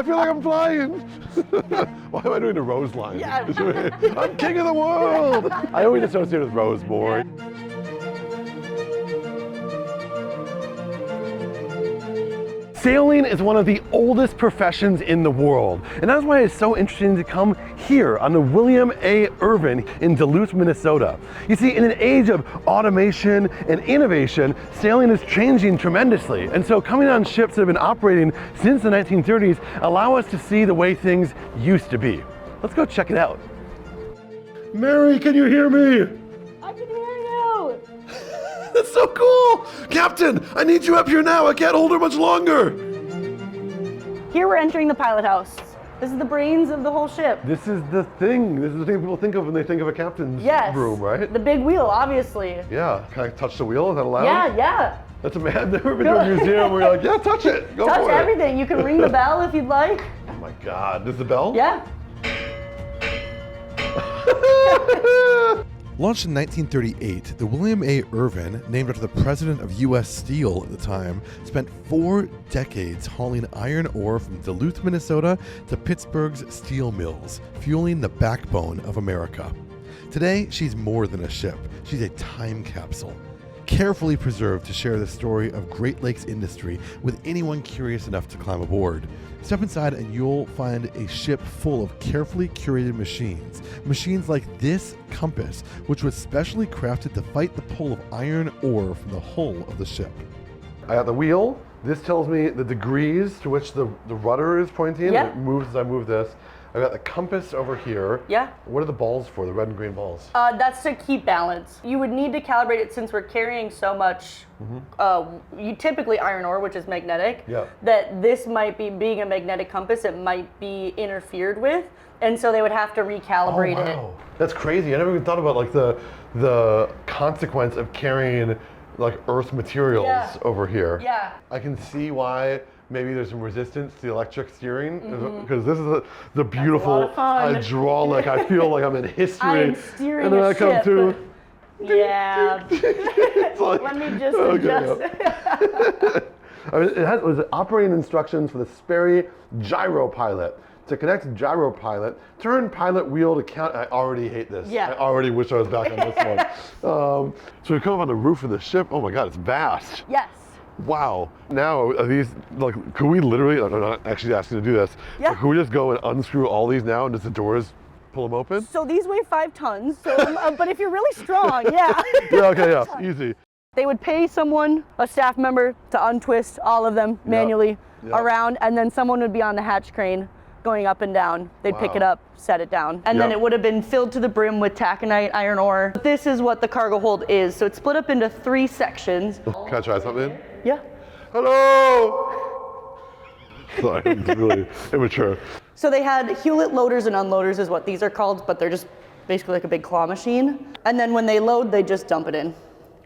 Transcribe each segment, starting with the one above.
feel like I'm flying. Why am I doing the Rose line? Yeah. I'm king of the world. I always associate with Rose more. Sailing is one of the oldest professions in the world, and that's why it's so interesting to come here on the William A. Irvin in Duluth, Minnesota. You see, in an age of automation and innovation, sailing is changing tremendously, and so coming on ships that have been operating since the 1930s allow us to see the way things used to be. Let's go check it out. Mary, can you hear me? I can hear you. That's so cool! Captain, I need you up here now. I can't hold her much longer. Here we're entering the pilot house. This is the brains of the whole ship. This is the thing. This is the thing people think of when they think of a captain's room, right? The big wheel, obviously. Yeah. Can I touch the wheel? Is that allowed? Yeah. That's a man. I've never been to a museum where you're like, yeah, touch it. Go touch for it. Touch everything. You can ring the bell if you'd like. Oh my God. This is the bell? Yeah. Launched in 1938, the William A. Irvin, named after the president of U.S. Steel at the time, spent 4 decades hauling iron ore from Duluth, Minnesota to Pittsburgh's steel mills, fueling the backbone of America. Today, she's more than a ship. She's a time capsule, carefully preserved to share the story of Great Lakes industry with anyone curious enough to climb aboard. Step inside and you'll find a ship full of carefully curated machines. Machines like this compass, which was specially crafted to fight the pull of iron ore from the hull of the ship. I got the wheel. This tells me the degrees to which the rudder is pointing. Yeah. It moves as I move this. I've got the compass over here. Yeah. What are the balls for, the red and green balls? That's to keep balance. You would need to calibrate it since we're carrying so much, you typically iron ore, which is magnetic, that this might be, being a magnetic compass, it might be interfered with. And so they would have to recalibrate it. That's crazy. I never even thought about like the consequence of carrying like earth materials over here. Yeah. I can see why maybe there's some resistance to the electric steering, because this is the beautiful hydraulic. I feel like I'm in history. I'm steering and then a I come ship. to. Yeah. Like, Let me just adjust. I mean, it was operating instructions for the Sperry gyro pilot. To connect gyro pilot, turn pilot wheel to count. I already hate this. Yeah. I already wish I was back on this one. So we come up on the roof of the ship. Oh my God, it's vast. Yes. Wow. Now, are these, like, could we literally, I'm not actually asking to do this, but could we just go and unscrew all these now and just the doors pull them open? So these weigh 5 tons, so, but if you're really strong, yeah. Easy. They would pay someone, a staff member, to untwist all of them manually around, and then someone would be on the hatch crane going up and down. They'd pick it up, set it down, and then it would have been filled to the brim with taconite iron ore. This is what the cargo hold is. So it's split up into 3 sections. Can I try something? Yeah. Hello! Sorry, I'm really immature. So they had Hewlett loaders and unloaders is what these are called, but they're just basically like a big claw machine. And then when they load, they just dump it in.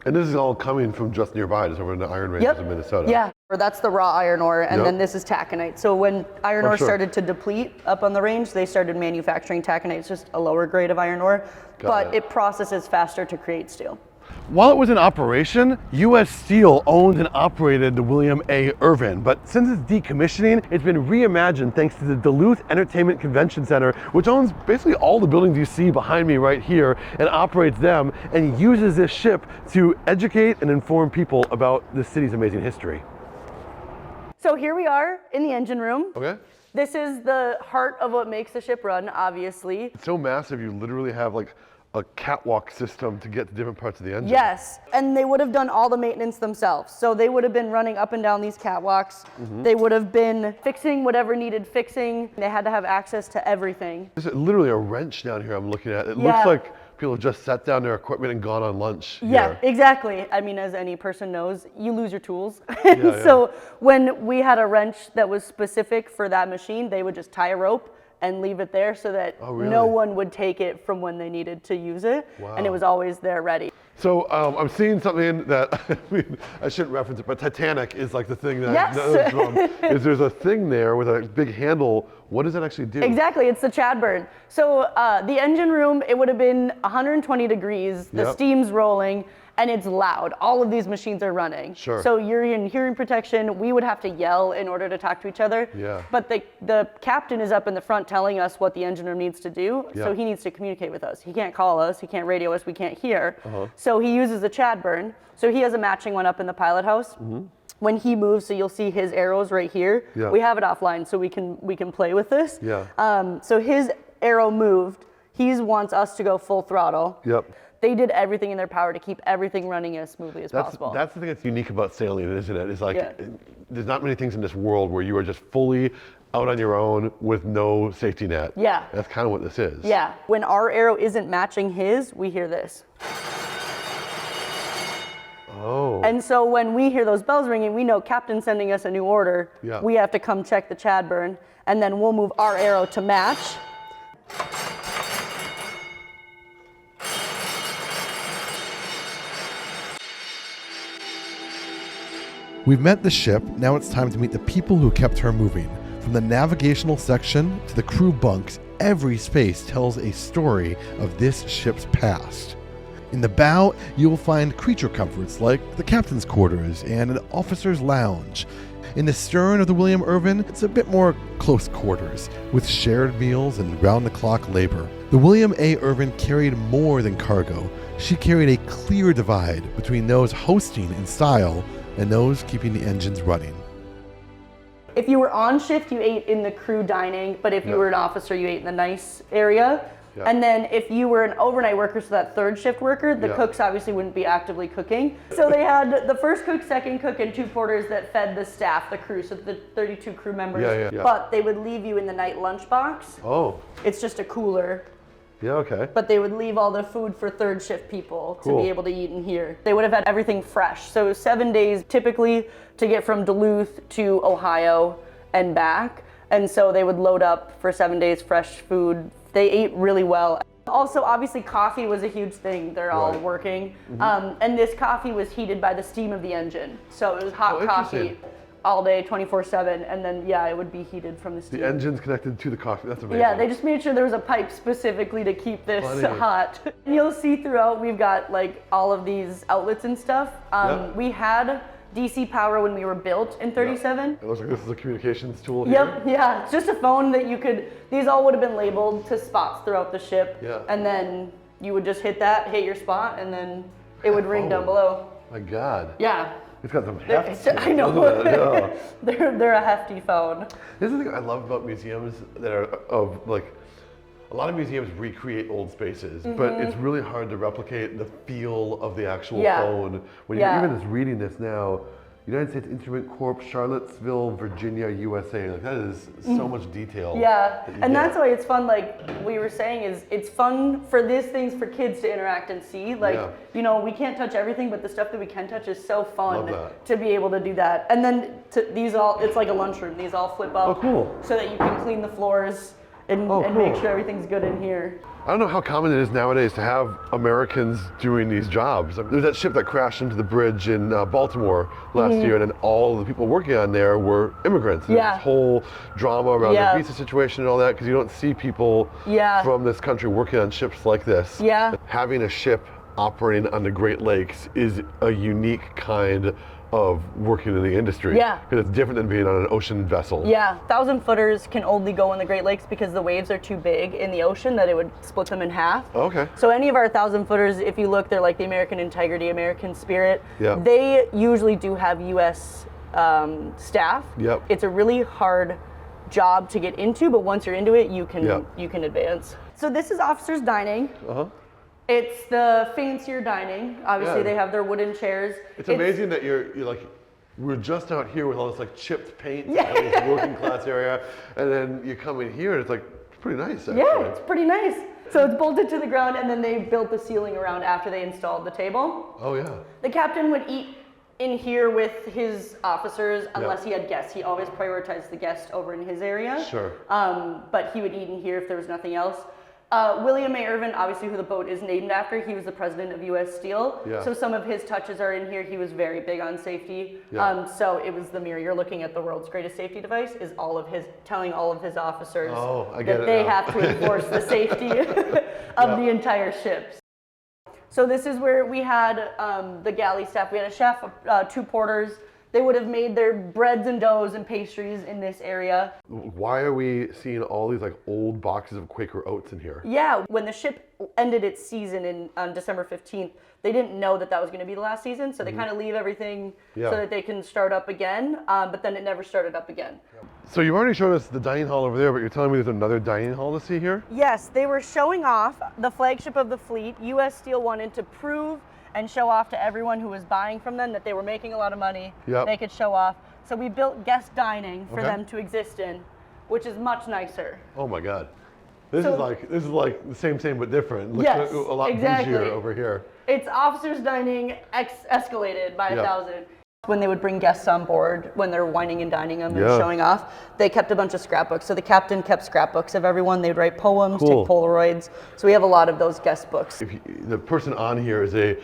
And this is all coming from just nearby, just over in the iron ranges in Minnesota. Yeah, that's the raw iron ore, and then this is taconite. So when iron ore started to deplete up on the range, they started manufacturing taconite. It's just a lower grade of iron ore, but it processes faster to create steel. While it was in operation, U.S. Steel owned and operated the William A. Irvin, but since its decommissioning, it's been reimagined thanks to the Duluth Entertainment Convention Center, which owns basically all the buildings you see behind me right here and operates them and uses this ship to educate and inform people about the city's amazing history. So here we are in the engine room. Okay. This is the heart of what makes the ship run, obviously. It's so massive, you literally have like a catwalk system to get to different parts of the engine. Yes, and they would have done all the maintenance themselves. So they would have been running up and down these catwalks. They would have been fixing whatever needed fixing. They had to have access to everything. There's literally a wrench down here I'm looking at. It looks like people have just set down their equipment and gone on lunch. Yeah, exactly. I mean, as any person knows, you lose your tools. So when we had a wrench that was specific for that machine, they would just tie a rope and leave it there so that no one would take it from when they needed to use it. And it was always there ready. So I'm seeing something that, I mean, I shouldn't reference it, but Titanic is like the thing that Yes. I know from, is there's a thing there with a big handle. What does that actually do? Exactly, it's the Chadburn. So the engine room, it would have been 120 degrees, the steam's rolling, and it's loud. All of these machines are running. Sure. So you're in hearing protection. We would have to yell in order to talk to each other. Yeah. But the captain is up in the front telling us what the engine room needs to do. Yeah. So he needs to communicate with us. He can't call us. He can't radio us. We can't hear. So he uses a Chadburn. So he has a matching one up in the pilot house. When he moves, so you'll see his arrows right here. Yeah. We have it offline so we can play with this. Yeah. So his arrow moved. He wants us to go full throttle. Yep. They did everything in their power to keep everything running as smoothly as possible. That's the thing that's unique about sailing, isn't it? It's like, Yeah. there's not many things in this world where you are just fully out on your own with no safety net. Yeah. That's kind of what this is. Yeah. When our arrow isn't matching his, we hear this. Oh. And so when we hear those bells ringing, we know Captain's sending us a new order. Yeah. We have to come check the Chadburn, and then we'll move our arrow to match. We've met the ship, now it's time to meet the people who kept her moving. From the navigational section to the crew bunks, every space tells a story of this ship's past. In the bow, you will find creature comforts like the captain's quarters and an officer's lounge. In the stern of the William Irvin, it's a bit more close quarters, with shared meals and round-the-clock labor. The William A. Irvin carried more than cargo. She carried a clear divide between those hosting in style and those keeping the engines running. If you were on shift, you ate in the crew dining, but if you were an officer, you ate in the nice area. Yeah. And then if you were an overnight worker, so that third shift worker, the cooks obviously wouldn't be actively cooking. So they had the first cook, second cook, and two porters that fed the staff, the crew, so the 32 crew members. Yeah. But they would leave you in the night lunchbox. Oh. It's just a cooler. Yeah, okay. But they would leave all the food for third shift people to Cool. be able to eat in here. They would have had everything fresh. So 7 days typically to get from Duluth to Ohio and back. And so they would load up for 7 days fresh food. They ate really well. Also, obviously, coffee was a huge thing. They're all working. And this coffee was heated by the steam of the engine. So it was hot coffee all day, 24/7. And then, it would be heated from the steam. The engine's connected to the coffee. That's amazing. Yeah, they just made sure there was a pipe specifically to keep this hot. You'll see throughout, we've got like all of these outlets and stuff. We had DC power when we were built in 37. It looks like this is a communications tool here. Yep, it's just a phone that you could, these all would have been labeled to spots throughout the ship. Yeah. And then you would just hit your spot, and then it would ring down below. My God. Yeah. It's got some heft. I know. Yeah. They're a hefty phone. This is the thing I love about museums that are of like, a lot of museums recreate old spaces, but it's really hard to replicate the feel of the actual phone. When you're even just reading this now, United States Instrument Corps, Charlottesville, Virginia, USA. Like that is so much detail. Yeah, and that's why it's fun. Like we were saying, is it's fun for these things for kids to interact and see. Like we can't touch everything, but the stuff that we can touch is so fun to be able to do that. And then these all, it's like a lunchroom. These all flip up. Oh, cool. So that you can clean the floors and make sure everything's good in here. I don't know how common it is nowadays to have Americans doing these jobs. There's that ship that crashed into the bridge in Baltimore last year, and then all the people working on there were immigrants. And this whole drama around the visa situation and all that, because you don't see people from this country working on ships like this. Yeah. Having a ship operating on the Great Lakes is a unique kind of working in the industry. Yeah. Because it's different than being on an ocean vessel. Yeah, 1,000-footers can only go in the Great Lakes because the waves are too big in the ocean that it would split them in half. Okay. So any of our 1,000-footers, if you look, they're like the American Integrity, American Spirit. Yeah. They usually do have U.S. Staff. Yep. It's a really hard job to get into, but once you're into it, you can advance. So this is officers' dining. It's the fancier dining. Obviously, they have their wooden chairs. It's amazing that you're like, we're just out here with all this like chipped paint, this working class area, and then you come in here and it's like pretty nice. Actually. Yeah, it's pretty nice. So it's bolted to the ground, and then they built the ceiling around after they installed the table. Oh yeah. The captain would eat in here with his officers unless he had guests. He always prioritized the guest over in his area. Sure. But he would eat in here if there was nothing else. William A. Irvin, obviously who the boat is named after, he was the president of U.S. Steel. Yeah. So some of his touches are in here. He was very big on safety. Yeah. So it was the mirror. You're looking at the world's greatest safety device, is telling all of his officers that they have to enforce the safety of the entire ship. So this is where we had the galley staff. We had a chef, 2 porters. They would have made their breads and doughs and pastries in this area. Why are we seeing all these like old boxes of Quaker Oats in here? Yeah, when the ship ended its season on December 15th, they didn't know that was going to be the last season, so they kind of leave everything so that they can start up again, but then it never started up again. So you've already showed us the dining hall over there, but you're telling me there's another dining hall to see here? Yes, they were showing off the flagship of the fleet. U.S. Steel wanted to prove and show off to everyone who was buying from them that they were making a lot of money. They could show off. So we built guest dining for them to exist in, which is much nicer. Oh my God. This is like the same but different. Looks a lot bougier over here. It's officers dining escalated by 1,000. When they would bring guests on board, when they're wining and dining them and showing off, they kept a bunch of scrapbooks. So the captain kept scrapbooks of everyone. They'd write poems, take Polaroids. So we have a lot of those guest books. The person on here is a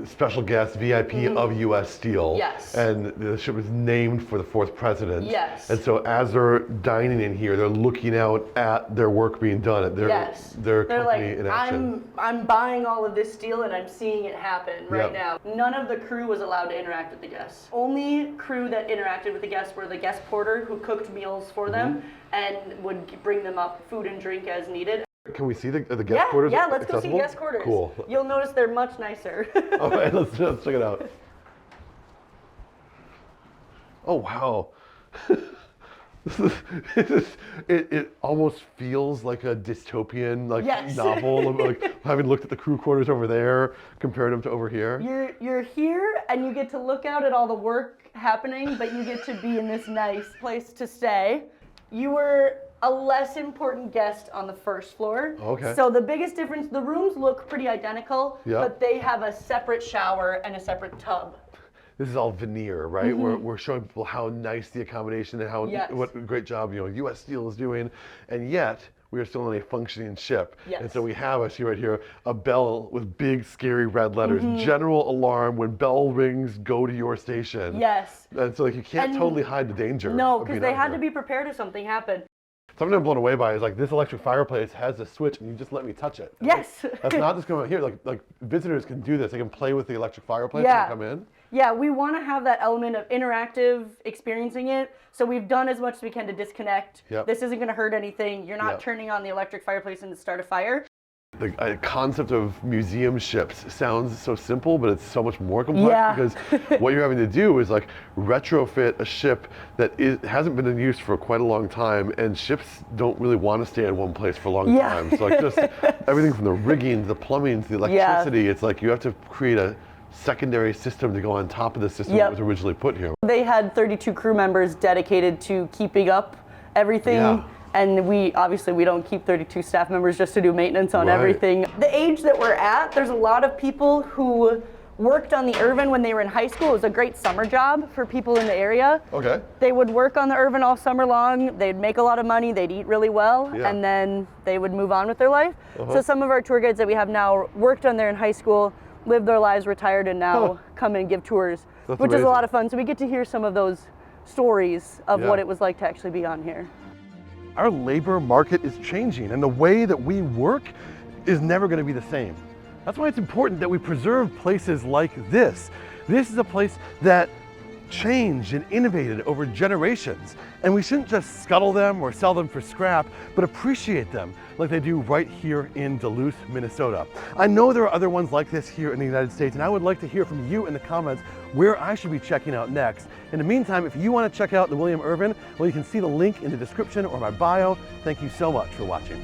special guest, VIP of U.S. Steel. Yes. And the ship was named for the 4th president. Yes. And so as they're dining in here, they're looking out at their work being done, at their company like, in action. I'm buying all of this steel and I'm seeing it happen right now. None of the crew was allowed to interact with the guests. Only crew that interacted with the guests were the guest porter who cooked meals for them and would bring them up food and drink as needed. Can we see the guest quarters? Yeah, let's go see guest quarters. Cool. You'll notice they're much nicer. All right, let's check it out. Oh, wow. It almost feels like a dystopian novel. Like having looked at the crew quarters over there, compared them to over here. You're here and you get to look out at all the work happening, but you get to be in this nice place to stay. You were a less important guest on the 1st floor. Okay. So the biggest difference, the rooms look pretty identical, but they have a separate shower and a separate tub. This is all veneer, right? We're showing people how nice the accommodation and what a great job U.S. Steel is doing, and yet we are still on a functioning ship. And so we have, I see right here, a bell with big scary red letters. General alarm, when bell rings, go to your station. Yes. And so you can't totally hide the danger. No, because they had to be prepared if something happened. Something I'm blown away by is this electric fireplace has a switch and you just let me touch it. Yes. That's not just going here. Like visitors can do this. They can play with the electric fireplace when they come in. Yeah, we want to have that element of interactive experiencing it. So we've done as much as we can to disconnect. This isn't going to hurt anything. You're not turning on the electric fireplace and to start a fire. The concept of museum ships sounds so simple, but it's so much more complex because what you're having to do is retrofit a ship that hasn't been in use for quite a long time, and ships don't really want to stay in one place for a long time. So just everything from the rigging to the plumbing to the electricity, it's you have to create a secondary system to go on top of the system that was originally put here. They had 32 crew members dedicated to keeping up everything. And we don't keep 32 staff members just to do maintenance on everything. The age that we're at, there's a lot of people who worked on the Irvin when they were in high school. It was a great summer job for people in the area. Okay. They would work on the Irvin all summer long. They'd make a lot of money. They'd eat really well. And then they would move on with their life. So some of our tour guides that we have now worked on there in high school, lived their lives, retired, and now come and give tours, which is a lot of fun. So we get to hear some of those stories of what it was like to actually be on here. Our labor market is changing, and the way that we work is never going to be the same. That's why it's important that we preserve places like this. This is a place that changed and innovated over generations, and we shouldn't just scuttle them or sell them for scrap, but appreciate them like they do right here in Duluth, Minnesota. I know there are other ones like this here in the United States, and I would like to hear from you in the comments where I should be checking out next. In the meantime, if you want to check out the William Irvin, well, you can see the link in the description or my bio. Thank you so much for watching.